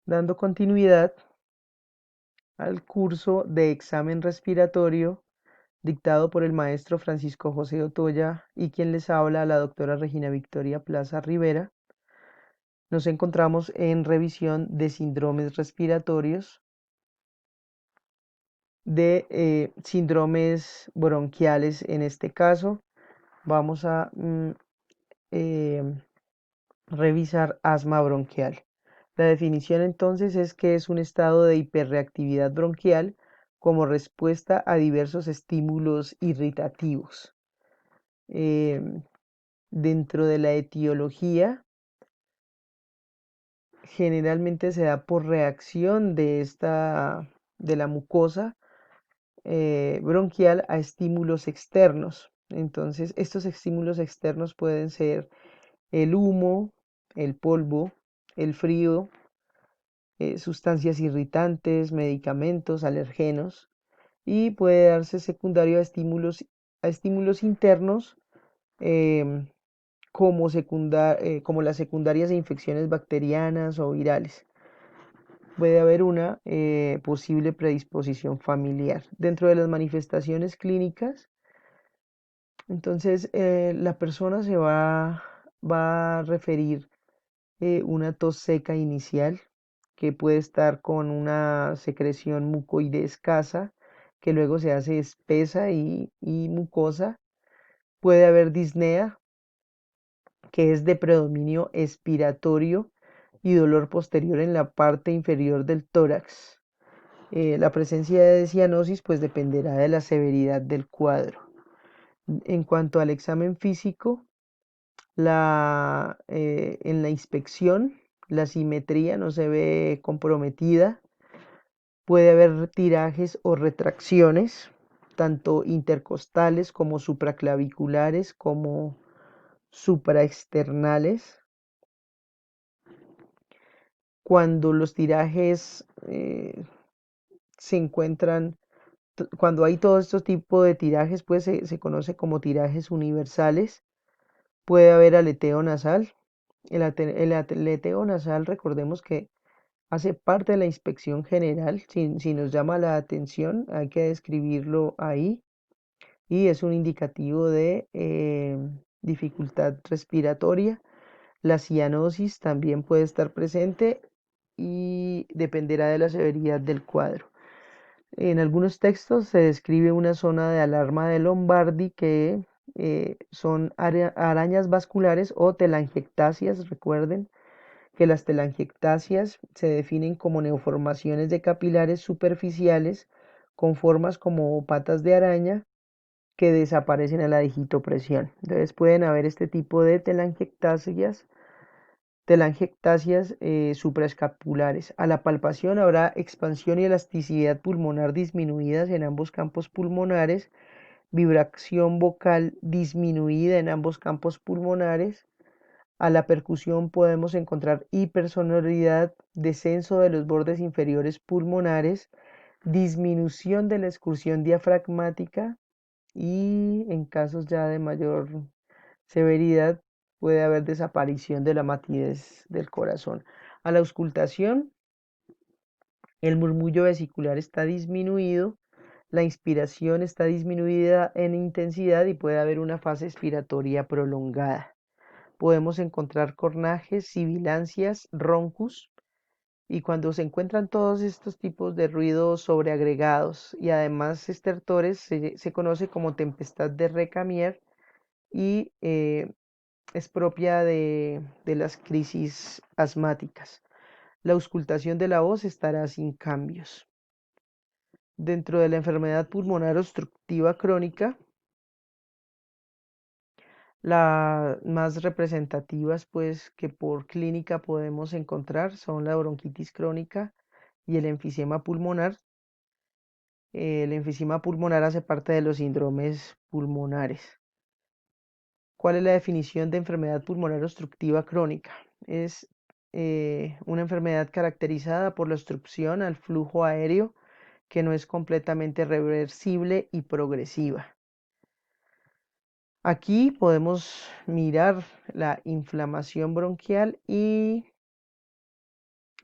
dando continuidad al curso de examen respiratorio dictado por el maestro Francisco José Otoya y quien les habla, la doctora Regina Victoria Plaza Rivera. Nos encontramos en revisión de síndromes respiratorios, de síndromes bronquiales en este caso. Vamos a eh, revisar asma bronquial. La definición entonces es que es un estado de hiperreactividad bronquial como respuesta a diversos estímulos irritativos. Em, Dentro de la etiología, generalmente se da por reacción de la mucosa bronquial a estímulos externos. Entonces, estos estímulos externos pueden ser el humo, el polvo, el frío, sustancias irritantes, medicamentos, alergenos, y puede darse secundario a estímulos internos em, como las secundarias de infecciones bacterianas o virales. Puede haber una posible predisposición familiar. Dentro de las manifestaciones clínicas, entonces la persona va a referir una tos seca inicial que puede estar con una secreción mucoide escasa que luego se hace espesa y mucosa. Puede haber disnea, que es de predominio expiratorio y dolor posterior en la parte inferior del tórax. La presencia de cianosis pues dependerá de la severidad del cuadro. En cuanto al examen físico, en la inspección la simetría no se ve comprometida. Puede haber tirajes o retracciones, tanto intercostales como supraclaviculares como supraexternales. Cuando los tirajes se encuentran, cuando hay todo este tipo de tirajes, pues se conoce como tirajes universales. Puede haber aleteo nasal. El aleteo nasal, recordemos que hace parte de la inspección general. Si nos llama la atención, hay que describirlo ahí y es un indicativo de dificultad respiratoria. La cianosis también puede estar presente y dependerá de la severidad del cuadro. En algunos textos se describe una zona de alarma de Lombardi que son arañas vasculares o telangiectasias. Recuerden que las telangiectasias se definen como neoformaciones de capilares superficiales con formas como patas de araña que desaparecen a la digitopresión. Entonces pueden haber este tipo de telangiectasias supraescapulares. A la palpación habrá expansión y elasticidad pulmonar disminuidas en ambos campos pulmonares, vibración vocal disminuida en ambos campos pulmonares. A la percusión podemos encontrar hipersonoridad, descenso de los bordes inferiores pulmonares, disminución de la excursión diafragmática y en casos ya de mayor severidad puede haber desaparición de la matidez del corazón. A la auscultación, el murmullo vesicular está disminuido, la inspiración está disminuida en intensidad y puede haber una fase expiratoria prolongada. Podemos encontrar cornajes, sibilancias, roncus, y cuando se encuentran todos estos tipos de ruidos sobreagregados y además estertores, se conoce como tempestad de Recamier y es propia de las crisis asmáticas. La auscultación de la voz estará sin cambios. Dentro de la enfermedad pulmonar obstructiva crónica, las más representativas pues que por clínica podemos encontrar son la bronquitis crónica y el enfisema pulmonar. El enfisema pulmonar hace parte de los síndromes pulmonares. ¿Cuál es la definición de enfermedad pulmonar obstructiva crónica? Es una enfermedad caracterizada por la obstrucción al flujo aéreo que no es completamente reversible y progresiva. Aquí podemos mirar la inflamación bronquial y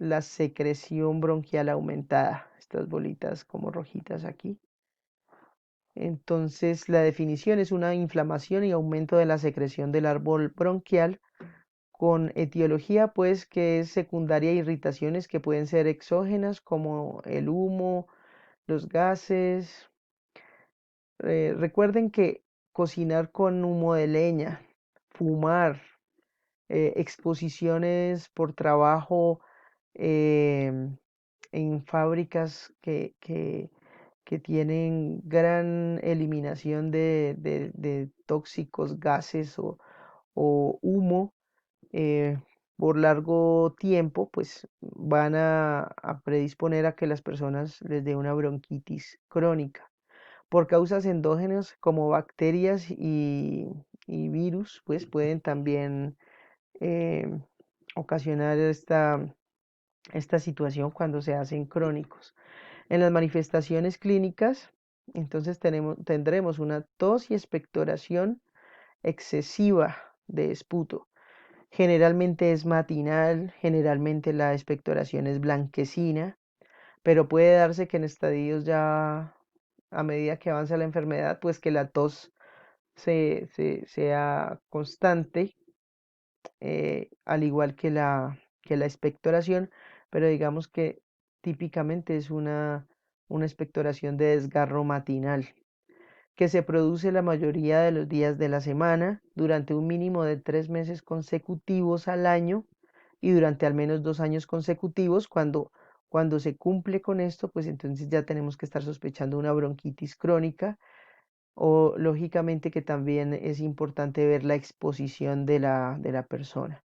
la secreción bronquial aumentada, estas bolitas como rojitas aquí. Entonces, la definición es una inflamación y aumento de la secreción del árbol bronquial con etiología, pues, que es secundaria a irritaciones que pueden ser exógenas, como el humo, los gases. Recuerden que cocinar con humo de leña, fumar, exposiciones por trabajo en fábricas que tienen gran eliminación de tóxicos, gases o humo eh, por largo tiempo, pues van a predisponer a que las personas les dé una bronquitis crónica. Por causas endógenas como bacterias y virus, pues pueden también eh, ocasionar esta situación cuando se hacen crónicos. En las manifestaciones clínicas, entonces tendremos una tos y expectoración excesiva de esputo. Generalmente es matinal, generalmente la expectoración es blanquecina, pero puede darse que en estadios ya a medida que avanza la enfermedad, pues que la tos sea constante, al igual que la expectoración, pero digamos que típicamente es una expectoración de desgarro matinal, que se produce la mayoría de los días de la semana, durante un mínimo de 3 meses consecutivos al año y durante al menos 2 años consecutivos. Cuando se cumple con esto, pues entonces ya tenemos que estar sospechando una bronquitis crónica o lógicamente que también es importante ver la exposición de la persona.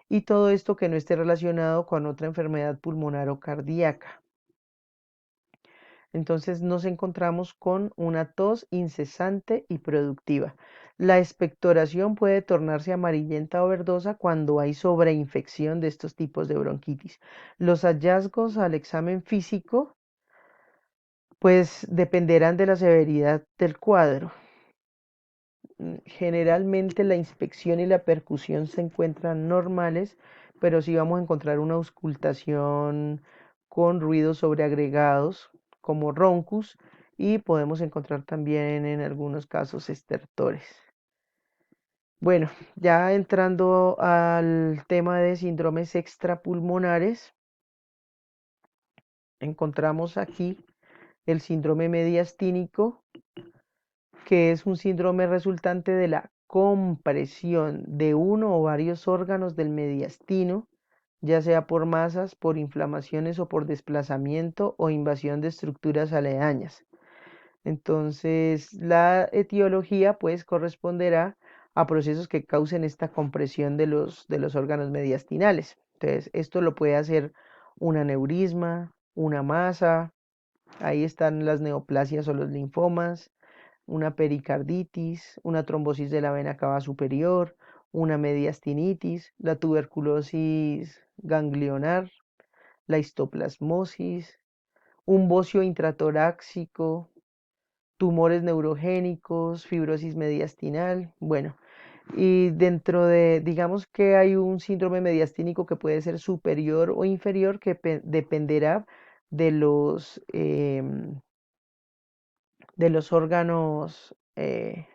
Y todo esto que no esté relacionado con otra enfermedad pulmonar o cardíaca. Entonces nos encontramos con una tos incesante y productiva. La expectoración puede tornarse amarillenta o verdosa cuando hay sobreinfección de estos tipos de bronquitis. Los hallazgos al examen físico pues dependerán de la severidad del cuadro. Generalmente la inspección y la percusión se encuentran normales, pero sí vamos a encontrar una auscultación con ruidos sobreagregados como roncus y podemos encontrar también en algunos casos estertores. Bueno, ya entrando al tema de síndromes extrapulmonares, encontramos aquí el síndrome mediastínico, que es un síndrome resultante de la compresión de uno o varios órganos del mediastino, ya sea por masas, por inflamaciones o por desplazamiento o invasión de estructuras aledañas. Entonces, la etiología pues corresponderá a procesos que causen esta compresión de los órganos mediastinales. Entonces, esto lo puede hacer un aneurisma, una masa, ahí están las neoplasias o los linfomas, una pericarditis, una trombosis de la vena cava superior, una mediastinitis, la tuberculosis ganglionar, la histoplasmosis, un bocio intratorácico, tumores neurogénicos, fibrosis mediastinal. Bueno, y dentro de, digamos que hay un síndrome mediastínico que puede ser superior o inferior, que dependerá de los órganos que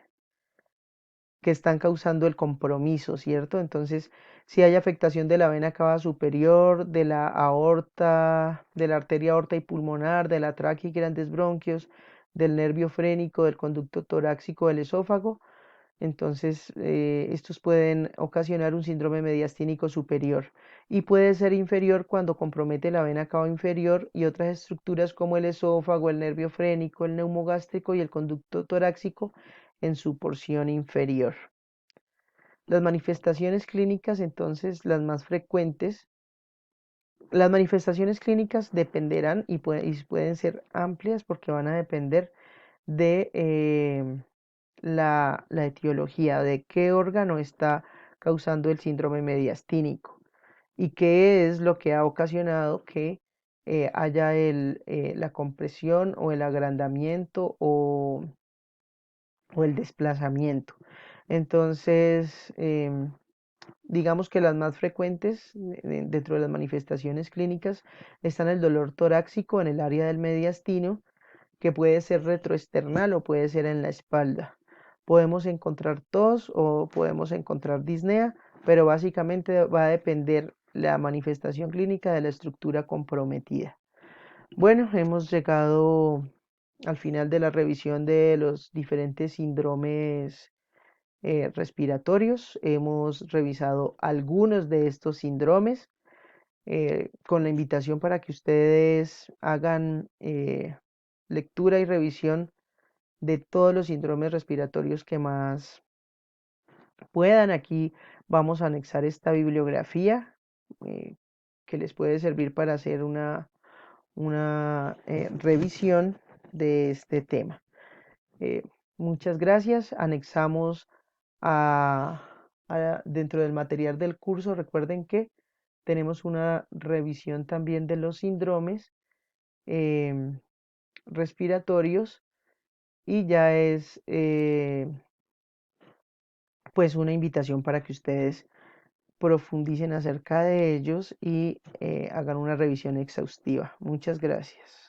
están causando el compromiso, ¿cierto? Entonces, si hay afectación de la vena cava superior, de la aorta, de la arteria aorta y pulmonar, de la tráquea y grandes bronquios, del nervio frénico, del conducto torácico, del esófago, entonces estos pueden ocasionar un síndrome mediastínico superior y puede ser inferior cuando compromete la vena cava inferior y otras estructuras como el esófago, el nervio frénico, el neumogástrico y el conducto torácico en su porción inferior. Las manifestaciones clínicas, entonces, las más frecuentes, las manifestaciones clínicas dependerán y pueden ser amplias porque van a depender de la etiología, de qué órgano está causando el síndrome mediastínico y qué es lo que ha ocasionado que haya la compresión o el agrandamiento o el desplazamiento. Entonces, Digamos que las más frecuentes dentro de las manifestaciones clínicas están el dolor torácico en el área del mediastino, que puede ser retroesternal o puede ser en la espalda. Podemos encontrar tos o podemos encontrar disnea, pero básicamente va a depender la manifestación clínica de la estructura comprometida. Bueno, hemos llegado al final de la revisión de los diferentes síndromes respiratorios. Hemos revisado algunos de estos síndromes con la invitación para que ustedes hagan lectura y revisión de todos los síndromes respiratorios que más puedan. Aquí vamos a anexar esta bibliografía eh, que les puede servir para hacer una revisión de este tema. Eh, Muchas gracias. Anexamos dentro del material del curso, recuerden que tenemos una revisión también de los síndromes em, respiratorios y ya es pues una invitación para que ustedes profundicen acerca de ellos y hagan una revisión exhaustiva. Muchas gracias.